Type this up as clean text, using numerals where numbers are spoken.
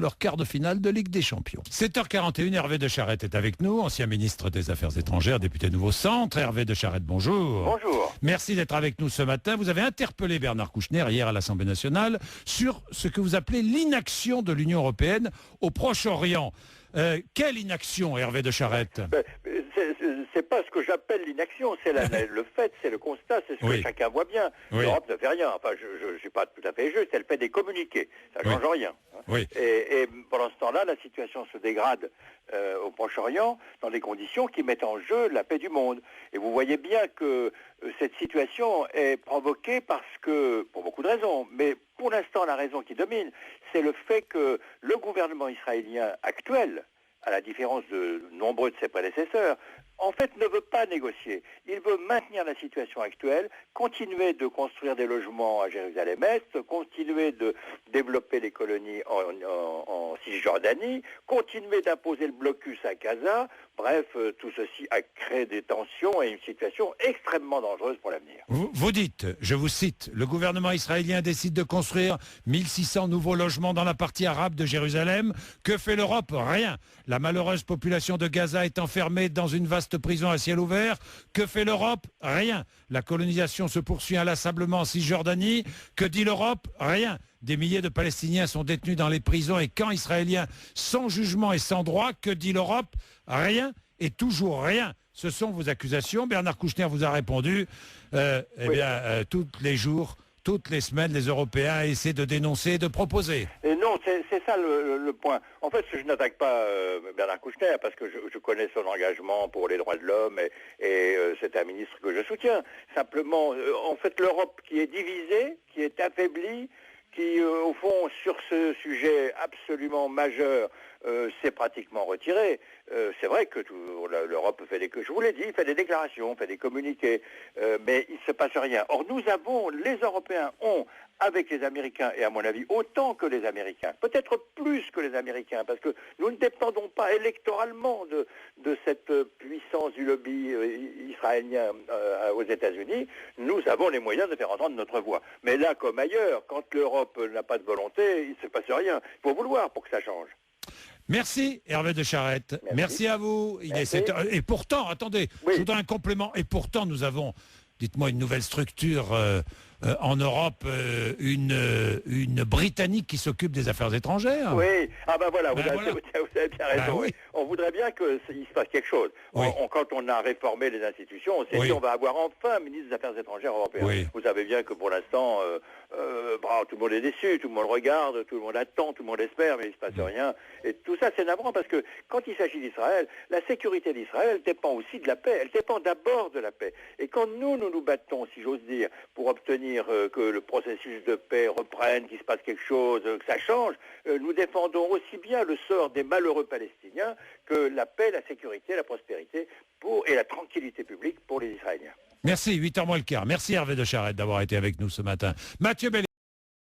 leur quart de finale de Ligue des Champions. 7h41, Hervé de Charette est avec nous, ancien ministre des Affaires étrangères, député Nouveau Centre. Hervé de Charette, bonjour. Bonjour. Merci d'être avec nous ce matin. Vous avez interpellé Bernard Kouchner hier à l'Assemblée nationale sur ce que vous appelez l'inaction de l'Union européenne au Proche-Orient. Quelle inaction, Hervé de Charette? C'est pas ce que j'appelle l'inaction, c'est le fait, c'est le constat, c'est ce que chacun voit bien. Oui. L'Europe ne fait rien. Enfin, je suis pas tout à fait juste, elle fait des communiqués. Ça change rien. Oui. Et pendant ce temps-là, la situation se dégrade au Proche-Orient dans des conditions qui mettent en jeu la paix du monde. Et vous voyez bien que cette situation est provoquée parce que, pour beaucoup de raisons, mais pour l'instant, la raison qui domine, c'est le fait que le gouvernement israélien actuel, à la différence de nombreux de ses prédécesseurs, en fait ne veut pas négocier. Il veut maintenir la situation actuelle, continuer de construire des logements à Jérusalem-Est, continuer de développer les colonies en Cisjordanie, continuer d'imposer le blocus à Gaza. Bref, tout ceci a créé des tensions et une situation extrêmement dangereuse pour l'avenir. Vous dites, je vous cite, le gouvernement israélien décide de construire 1600 nouveaux logements dans la partie arabe de Jérusalem. Que fait l'Europe? Rien. La malheureuse population de Gaza est enfermée dans une vaste prison à ciel ouvert. Que fait l'Europe? Rien. La colonisation se poursuit inlassablement en Cisjordanie. Que dit l'Europe? Rien. Des milliers de Palestiniens sont détenus dans les prisons et camps israéliens sans jugement et sans droit. Que dit l'Europe? Rien et toujours rien. Ce sont vos accusations. Bernard Kouchner vous a répondu. Tous les jours, toutes les semaines, les Européens essaient de dénoncer et de proposer. Et non, c'est ça le point. En fait, je n'attaque pas Bernard Kouchner parce que je connais son engagement pour les droits de l'homme et c'est un ministre que je soutiens. Simplement, en fait, l'Europe qui est divisée, qui est affaiblie, qui, au fond, sur ce sujet absolument majeur, s'est pratiquement retirée. C'est vrai que l'Europe fait je vous l'ai dit, fait des déclarations, fait des communiqués, mais il ne se passe rien. Or, les Européens ont, avec les Américains, et à mon avis, autant que les Américains, peut-être plus que les Américains, parce que nous ne dépendons pas électoralement de cette puissance du lobby israélien aux États-Unis. Nous avons les moyens de faire entendre notre voix. Mais là, comme ailleurs, quand l'Europe n'a pas de volonté, il ne se passe rien. Il faut vouloir pour que ça change. Merci Hervé de Charette. Merci à vous. Et pourtant, attendez, je voudrais un complément. Et pourtant, nous avons, dites-moi, une nouvelle structure en Europe, une Britannique qui s'occupe des affaires étrangères. Oui, voilà, vous avez bien raison. Oui. On voudrait bien qu'il se passe quelque chose. Oui. Quand on a réformé les institutions, on s'est dit on va avoir enfin un ministre des Affaires étrangères européen. Oui. Vous savez bien que pour l'instant, tout le monde est déçu, tout le monde regarde, tout le monde attend, tout le monde espère, mais il ne se passe rien. Et tout ça, c'est navrant parce que quand il s'agit d'Israël, la sécurité d'Israël dépend aussi de la paix. Elle dépend d'abord de la paix. Et quand nous nous battons, si j'ose dire, pour obtenir que le processus de paix reprenne, qu'il se passe quelque chose, que ça change, nous défendons aussi bien le sort des malheureux Palestiniens que la paix, la sécurité, la prospérité et la tranquillité publique pour les Israéliens. Merci, 8h moins le quart. Merci Hervé de Charette d'avoir été avec nous ce matin. Mathieu Bellé.